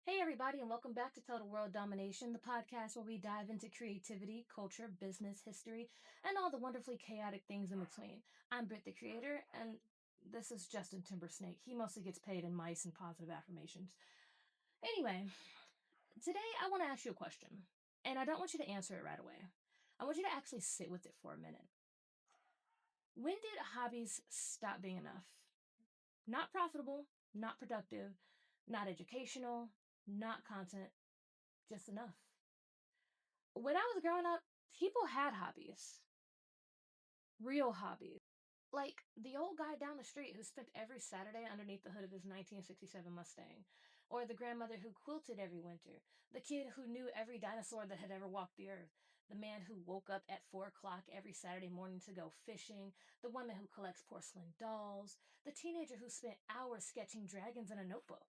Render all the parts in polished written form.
Hey, everybody, and welcome back to Total World Domination, the podcast where we dive into creativity, culture, business, history, and all the wonderfully chaotic things in between. I'm Britt, the creator, and this is Justin Timbersnake. He mostly gets paid in mice and positive affirmations. Anyway, today I want to ask you a question, and I don't want you to answer it right away. I want you to actually sit with it for a minute. When did hobbies stop being enough? Not profitable, not productive, not educational, not content, just enough. When I was growing up, people had hobbies, real hobbies. Like the old guy down the street who spent every Saturday underneath the hood of his 1967 Mustang, or the grandmother who quilted every winter, the kid who knew every dinosaur that had ever walked the earth, the man who woke up at 4 o'clock every Saturday morning to go fishing, the woman who collects porcelain dolls, the teenager who spent hours sketching dragons in a notebook.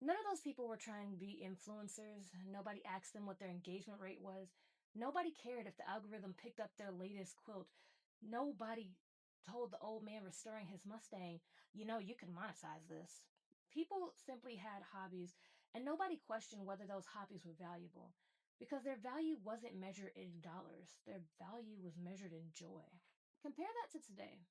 None of those people were trying to be influencers. Nobody asked them what their engagement rate was. Nobody cared if the algorithm picked up their latest quilt. Nobody told the old man restoring his Mustang, you can monetize this. People simply had hobbies, and nobody questioned whether those hobbies were valuable because their value wasn't measured in dollars, their value was measured in joy. Compare that to today.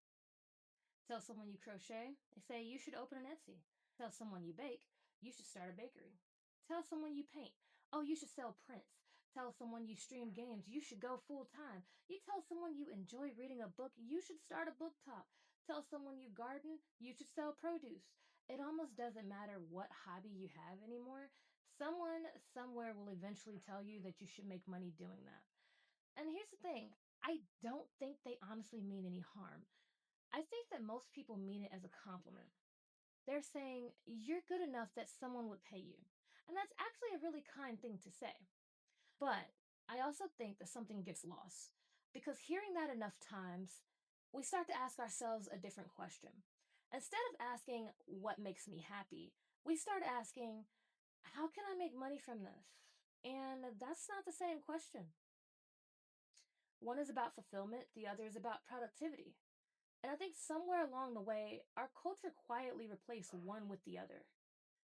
Tell someone you crochet, they say you should open an Etsy. Tell someone you bake, you should start a bakery. Tell someone you paint, oh, you should sell prints. Tell someone you stream games, you should go full time. You tell someone you enjoy reading a book, you should start a book talk. Tell someone you garden, you should sell produce. It almost doesn't matter what hobby you have anymore. Someone somewhere will eventually tell you that you should make money doing that. And here's the thing, I don't think they honestly mean any harm. I think that most people mean it as a compliment. They're saying, you're good enough that someone would pay you. And that's actually a really kind thing to say. But I also think that something gets lost because hearing that enough times, we start to ask ourselves a different question. Instead of asking, what makes me happy, we start asking, how can I make money from this? And that's not the same question. One is about fulfillment, the other is about productivity. And I think somewhere along the way, our culture quietly replaced one with the other.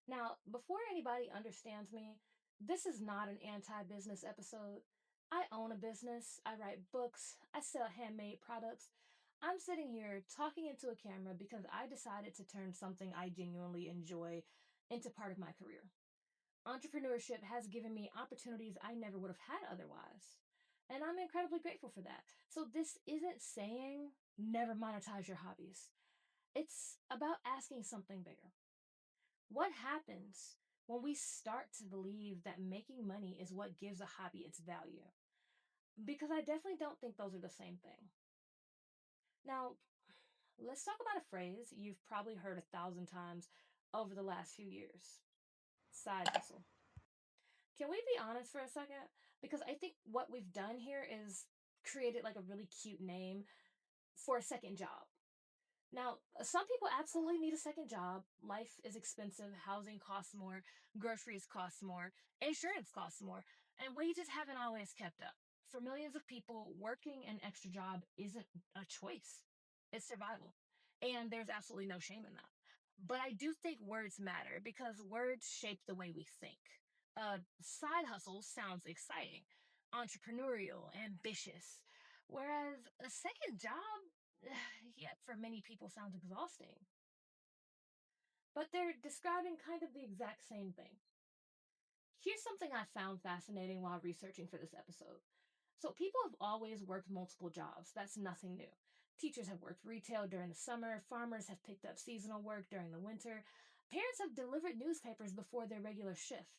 Now, before anybody understands me, this is not an anti business episode. I own a business, I write books, I sell handmade products. I'm sitting here talking into a camera because I decided to turn something I genuinely enjoy into part of my career. Entrepreneurship has given me opportunities I never would have had otherwise. And I'm incredibly grateful for that. So, this isn't saying never monetize your hobbies, it's about asking something bigger. What happens when we start to believe that making money is what gives a hobby its value? Because I definitely don't think those are the same thing. Now, let's talk about a phrase you've probably heard 1,000 times over the last few years: side hustle. Can we be honest for a second? Because I think what we've done here is created like a really cute name for a second job. Now, some people absolutely need a second job. Life is expensive, housing costs more, groceries cost more, insurance costs more, and wages haven't always kept up. For millions of people, working an extra job isn't a choice, it's survival. And there's absolutely no shame in that. But I do think words matter because words shape the way we think. Side hustle sounds exciting, entrepreneurial, ambitious, whereas a second job, yet for many people sounds exhausting. But they're describing kind of the exact same thing. Here's something I found fascinating while researching for this episode. So, people have always worked multiple jobs. That's nothing new. Teachers have worked retail during the summer, farmers have picked up seasonal work during the winter, parents have delivered newspapers before their regular shift.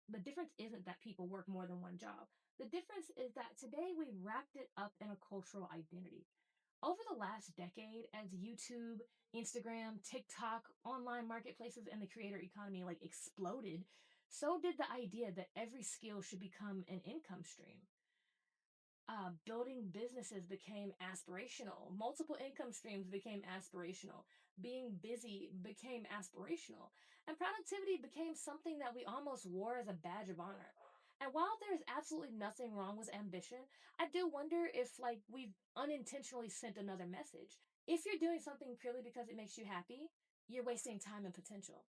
The difference isn't that people work more than one job. The difference is that today we wrapped it up in a cultural identity. Over the last decade, as YouTube, Instagram, TikTok, online marketplaces, and the creator economy like exploded, so did the idea that every skill should become an income stream. Building businesses became aspirational. Multiple income streams became aspirational. Being busy became aspirational. And productivity became something that we almost wore as a badge of honor. And while there's absolutely nothing wrong with ambition, I do wonder if like we've unintentionally sent another message. If you're doing something purely because it makes you happy, you're wasting time and potential.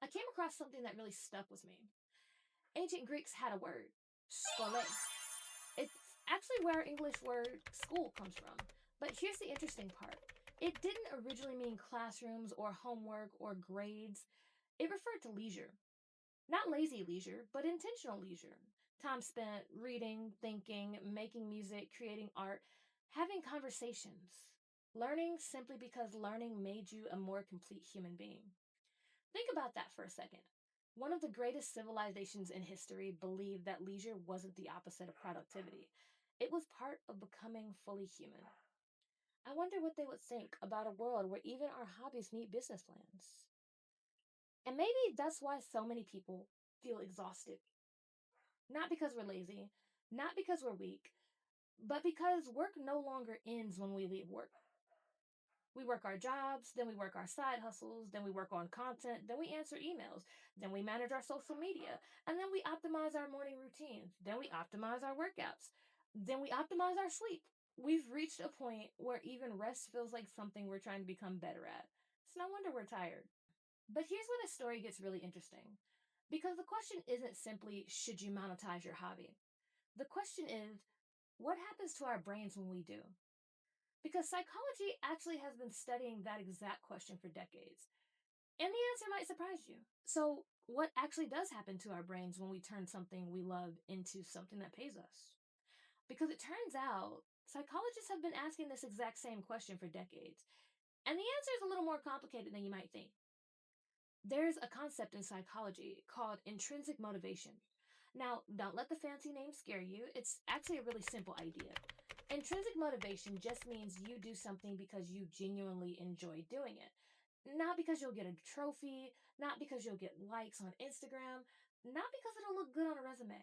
I came across something that really stuck with me. Ancient Greeks had a word, skole. It's actually where our English word school comes from. But here's the interesting part. It didn't originally mean classrooms or homework or grades. It referred to leisure. Not lazy leisure, but intentional leisure. Time spent reading, thinking, making music, creating art, having conversations. Learning simply because learning made you a more complete human being. Think about that for a second. One of the greatest civilizations in history believed that leisure wasn't the opposite of productivity. It was part of becoming fully human. I wonder what they would think about a world where even our hobbies need business plans. And maybe that's why so many people feel exhausted. Not because we're lazy, not because we're weak, but because work no longer ends when we leave work. We work our jobs, then we work our side hustles, then we work on content, then we answer emails, then we manage our social media, and then we optimize our morning routines, then we optimize our workouts, then we optimize our sleep. We've reached a point where even rest feels like something we're trying to become better at. It's no wonder we're tired. But here's where the story gets really interesting. Because the question isn't simply, should you monetize your hobby? The question is, what happens to our brains when we do? Because psychology actually has been studying that exact question for decades. And the answer might surprise you. So, what actually does happen to our brains when we turn something we love into something that pays us? Because it turns out psychologists have been asking this exact same question for decades. And the answer is a little more complicated than you might think. There's a concept in psychology called intrinsic motivation. Now, don't let the fancy name scare you. It's actually a really simple idea. Intrinsic motivation just means you do something because you genuinely enjoy doing it. Not because you'll get a trophy, not because you'll get likes on Instagram, not because it'll look good on a resume.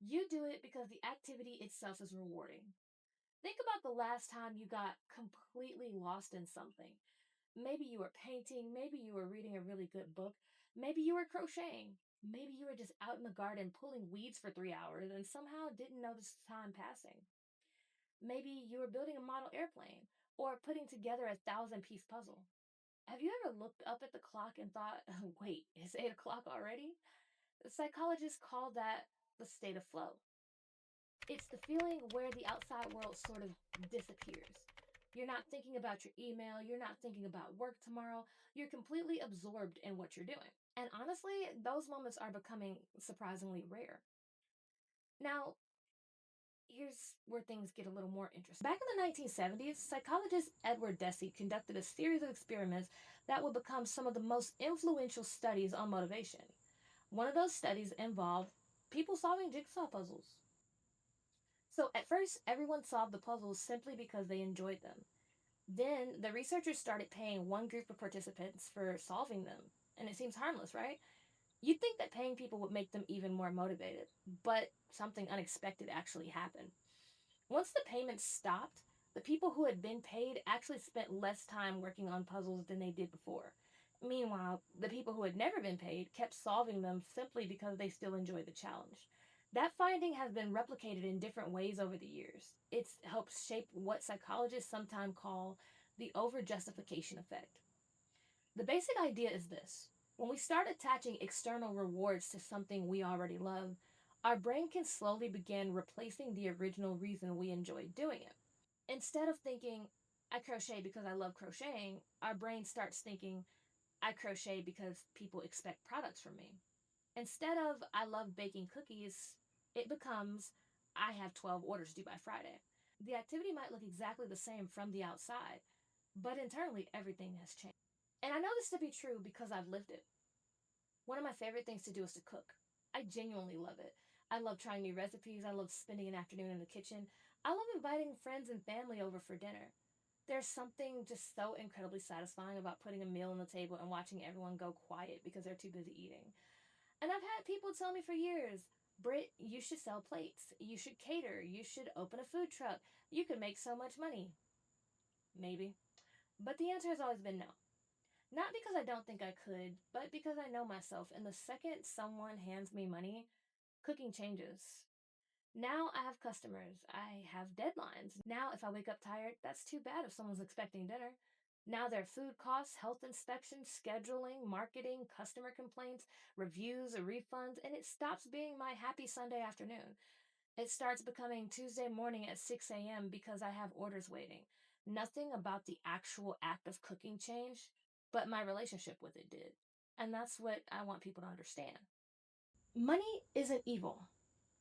You do it because the activity itself is rewarding. Think about the last time you got completely lost in something. Maybe you were painting, maybe you were reading a really good book, maybe you were crocheting, maybe you were just out in the garden pulling weeds for 3 hours and somehow didn't notice time passing. Maybe you were building a model airplane or putting together a 1,000 piece puzzle. Have you ever looked up at the clock and thought, wait, it's 8 o'clock already? The psychologists call that the state of flow. It's the feeling where the outside world sort of disappears. You're not thinking about your email, you're not thinking about work tomorrow, you're completely absorbed in what you're doing. And honestly, those moments are becoming surprisingly rare. Now, here's where things get a little more interesting. Back in the 1970s, psychologist Edward Deci conducted a series of experiments that would become some of the most influential studies on motivation. One of those studies involved people solving jigsaw puzzles. So at first, everyone solved the puzzles simply because they enjoyed them. Then the researchers started paying one group of participants for solving them. And it seems harmless, right? You'd think that paying people would make them even more motivated, but something unexpected actually happened. Once the payments stopped, the people who had been paid actually spent less time working on puzzles than they did before. Meanwhile, the people who had never been paid kept solving them simply because they still enjoyed the challenge. That finding has been replicated in different ways over the years. It's helped shape what psychologists sometimes call the overjustification effect. The basic idea is this: when we start attaching external rewards to something we already love, our brain can slowly begin replacing the original reason we enjoyed doing it. Instead of thinking, I crochet because I love crocheting, our brain starts thinking, I crochet because people expect products from me. Instead of, I love baking cookies, it becomes, I have 12 orders due by Friday. The activity might look exactly the same from the outside, but internally, everything has changed. And I know this to be true because I've lived it. One of my favorite things to do is to cook. I genuinely love it. I love trying new recipes. I love spending an afternoon in the kitchen. I love inviting friends and family over for dinner. There's something just so incredibly satisfying about putting a meal on the table and watching everyone go quiet because they're too busy eating. And I've had people tell me for years, Britt, you should sell plates. You should cater. You should open a food truck. You could make so much money. Maybe. But the answer has always been no. Not because I don't think I could, but because I know myself, and the second someone hands me money, cooking changes. Now I have customers. I have deadlines. Now, if I wake up tired, that's too bad if someone's expecting dinner. Now there are food costs, health inspections, scheduling, marketing, customer complaints, reviews, refunds, and it stops being my happy Sunday afternoon. It starts becoming Tuesday morning at 6 a.m. because I have orders waiting. Nothing about the actual act of cooking changed, but my relationship with it did. And that's what I want people to understand. Money isn't evil.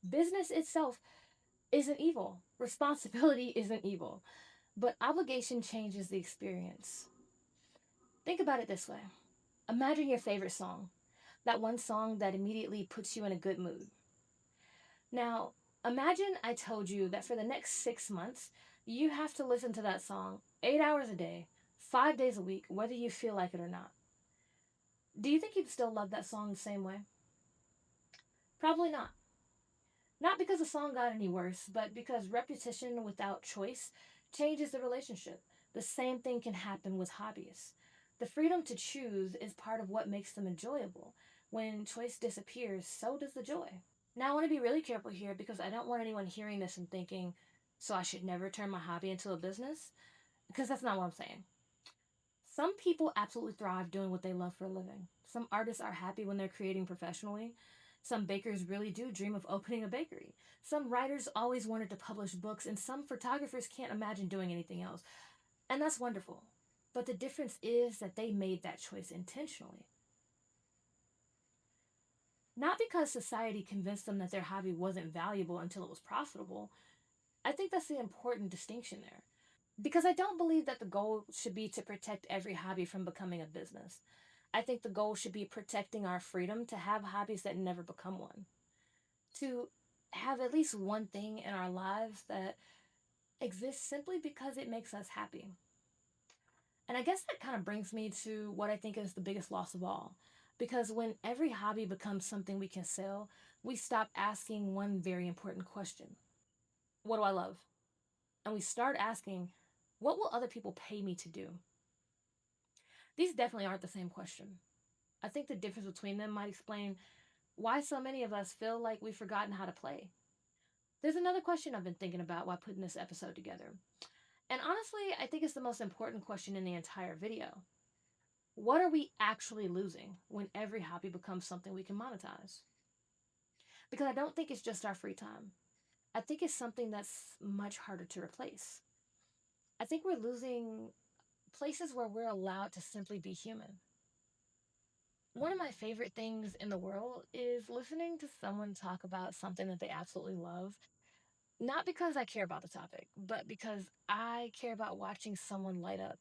Business itself isn't evil. Responsibility isn't evil. But obligation changes the experience. Think about it this way. Imagine your favorite song, that one song that immediately puts you in a good mood. Now, imagine I told you that for the next 6 months, you have to listen to that song 8 hours a day, 5 days a week, whether you feel like it or not. Do you think you'd still love that song the same way? Probably not. Not because the song got any worse, but because repetition without choice changes the relationship. The same thing can happen with hobbies. The freedom to choose is part of what makes them enjoyable. When choice disappears, so does the joy. Now, I want to be really careful here because I don't want anyone hearing this and thinking, so I should never turn my hobby into a business? Because that's not what I'm saying. Some people absolutely thrive doing what they love for a living. Some artists are happy when they're creating professionally. Some bakers really do dream of opening a bakery. Some writers always wanted to publish books, and some photographers can't imagine doing anything else. And that's wonderful. But the difference is that they made that choice intentionally. Not because society convinced them that their hobby wasn't valuable until it was profitable. I think that's the important distinction there. Because I don't believe that the goal should be to protect every hobby from becoming a business. I think the goal should be protecting our freedom to have hobbies that never become one. To have at least one thing in our lives that exists simply because it makes us happy. And I guess that kind of brings me to what I think is the biggest loss of all. Because when every hobby becomes something we can sell, we stop asking one very important question: what do I love? And we start asking, what will other people pay me to do? These definitely aren't the same question. I think the difference between them might explain why so many of us feel like we've forgotten how to play. There's another question I've been thinking about while putting this episode together. And honestly, I think it's the most important question in the entire video. What are we actually losing when every hobby becomes something we can monetize? Because I don't think it's just our free time. I think it's something that's much harder to replace. I think we're losing places where we're allowed to simply be human. One of my favorite things in the world is listening to someone talk about something that they absolutely love. Not because I care about the topic, but because I care about watching someone light up.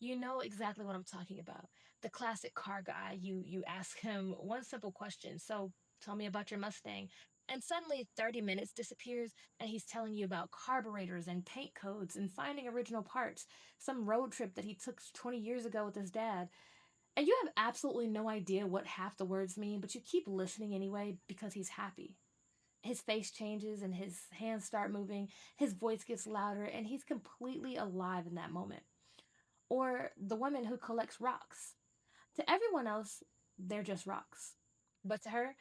You know exactly what I'm talking about. The classic car guy. You ask him one simple question. So tell me about your Mustang. And suddenly 30 minutes disappears and he's telling you about carburetors and paint codes and finding original parts, some road trip that he took 20 years ago with his dad. And you have absolutely no idea what half the words mean, but you keep listening anyway because he's happy. His face changes and his hands start moving, his voice gets louder, and he's completely alive in that moment. Or the woman who collects rocks. To everyone else, they're just rocks. But to her,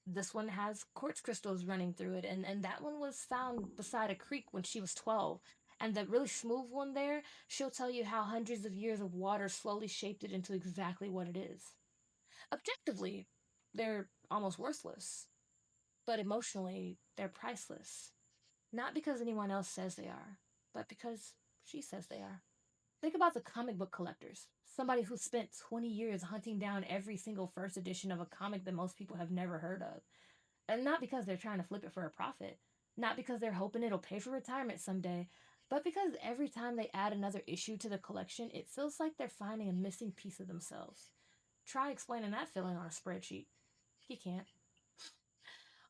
this one has quartz crystals running through it, and that one was found beside a creek when she was 12. And the really smooth one there, she'll tell you how hundreds of years of water slowly shaped it into exactly what it is. Objectively, they're almost worthless, but emotionally, they're priceless. Not because anyone else says they are, but because she says they are. Think about the comic book collectors. Somebody who spent 20 years hunting down every single first edition of a comic that most people have never heard of. And not because they're trying to flip it for a profit, not because they're hoping it'll pay for retirement someday, but because every time they add another issue to the collection, it feels like they're finding a missing piece of themselves. Try explaining that feeling on a spreadsheet. You can't.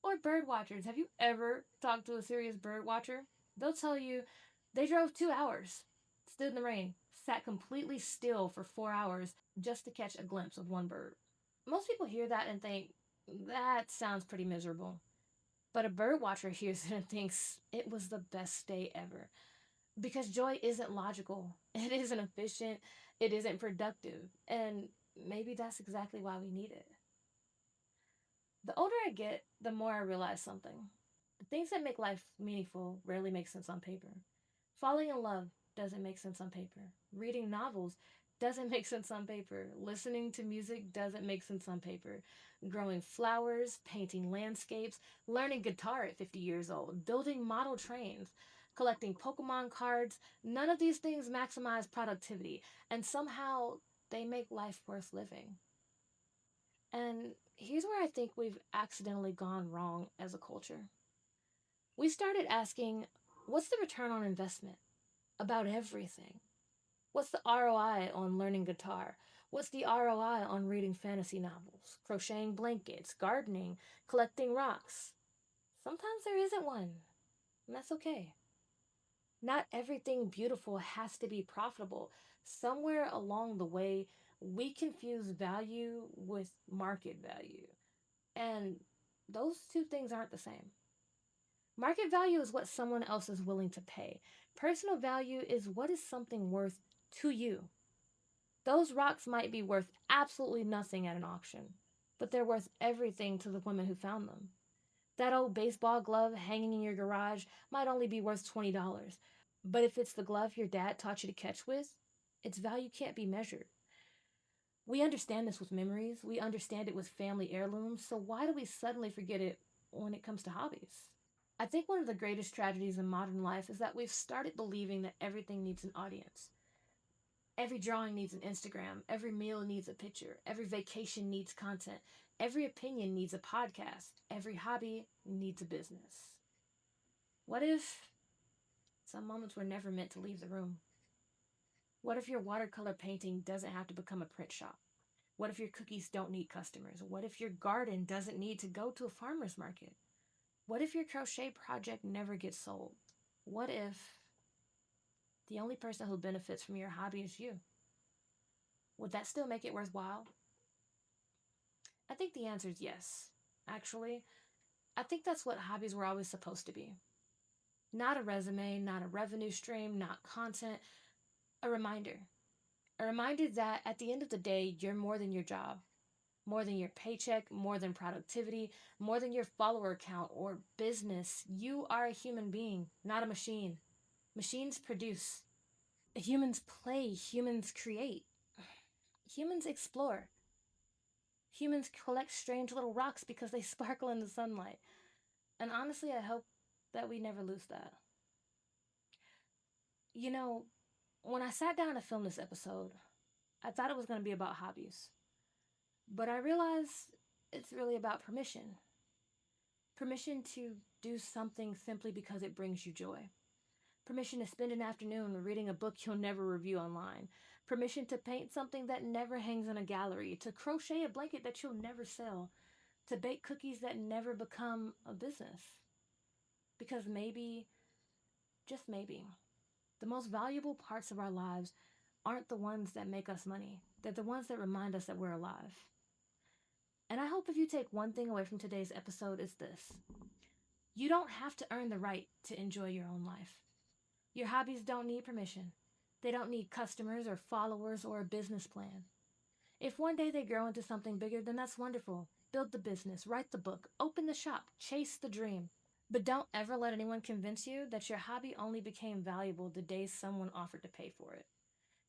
Or bird watchers. Have you ever talked to a serious bird watcher? They'll tell you they drove 2 hours, stood in the rain, sat completely still for 4 hours just to catch a glimpse of one bird. Most people hear that and think, that sounds pretty miserable. But a bird watcher hears it and thinks it was the best day ever. Because joy isn't logical, it isn't efficient, it isn't productive. And maybe that's exactly why we need it. The older I get, the more I realize something. The things that make life meaningful rarely make sense on paper. Falling in love, doesn't make sense on paper. Reading novels doesn't make sense on paper. Listening to music doesn't make sense on paper. Growing flowers, painting landscapes, learning guitar at 50 years old, building model trains, collecting Pokemon cards, none of these things maximize productivity, and somehow they make life worth living. And here's where I think we've accidentally gone wrong as a culture. We started asking, what's the return on investment? About everything. What's the ROI on learning guitar? What's the ROI on reading fantasy novels, crocheting blankets, gardening, collecting rocks? Sometimes there isn't one, and that's okay. Not everything beautiful has to be profitable. Somewhere along the way, we confuse value with market value, and those two things aren't the same. Market value is what someone else is willing to pay. Personal value is what is something worth to you. Those rocks might be worth absolutely nothing at an auction, but they're worth everything to the women who found them. That old baseball glove hanging in your garage might only be worth $20, but if it's the glove your dad taught you to catch with, its value can't be measured. We understand this with memories, we understand it with family heirlooms, so why do we suddenly forget it when it comes to hobbies? I think one of the greatest tragedies in modern life is that we've started believing that everything needs an audience. Every drawing needs an Instagram, every meal needs a picture, every vacation needs content, every opinion needs a podcast, every hobby needs a business. What if some moments were never meant to leave the room? What if your watercolor painting doesn't have to become a print shop? What if your cookies don't need customers? What if your garden doesn't need to go to a farmer's market? What if your crochet project never gets sold? What if the only person who benefits from your hobby is you? Would that still make it worthwhile? I think the answer is yes. Actually, I think that's what hobbies were always supposed to be. Not a resume, not a revenue stream, not content, a reminder. A reminder that at the end of the day, you're more than your job, more than your paycheck, more than productivity, more than your follower count or business. You are a human being, not a machine. Machines produce. Humans play, humans create, humans explore. Humans collect strange little rocks because they sparkle in the sunlight. And honestly, I hope that we never lose that. You know, when I sat down to film this episode, I thought it was going to be about hobbies. But I realized it's really about permission. Permission to do something simply because it brings you joy. Permission to spend an afternoon reading a book you'll never review online. Permission to paint something that never hangs in a gallery. To crochet a blanket that you'll never sell. To bake cookies that never become a business. Because maybe, just maybe, the most valuable parts of our lives aren't the ones that make us money. They're the ones that remind us that we're alive. And I hope if you take one thing away from today's episode, it's this: you don't have to earn the right to enjoy your own life. Your hobbies don't need permission. They don't need customers or followers or a business plan. If one day they grow into something bigger, then that's wonderful. Build the business, write the book, open the shop, chase the dream. But don't ever let anyone convince you that your hobby only became valuable the day someone offered to pay for it.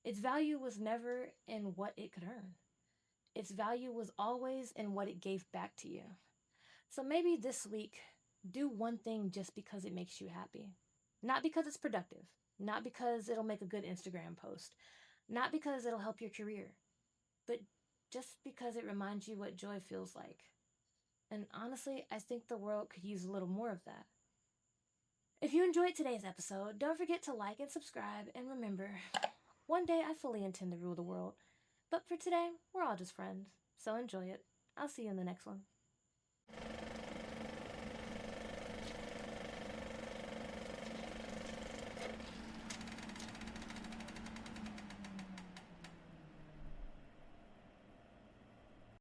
Its value was never in what it could earn. Its value was always in what it gave back to you. So maybe this week, do one thing just because it makes you happy. Not because it's productive, not because it'll make a good Instagram post, not because it'll help your career, but just because it reminds you what joy feels like. And honestly, I think the world could use a little more of that. If you enjoyed today's episode, don't forget to like and subscribe, and remember, one day I fully intend to rule the world. But for today, we're all just friends, so enjoy it. I'll see you in the next one.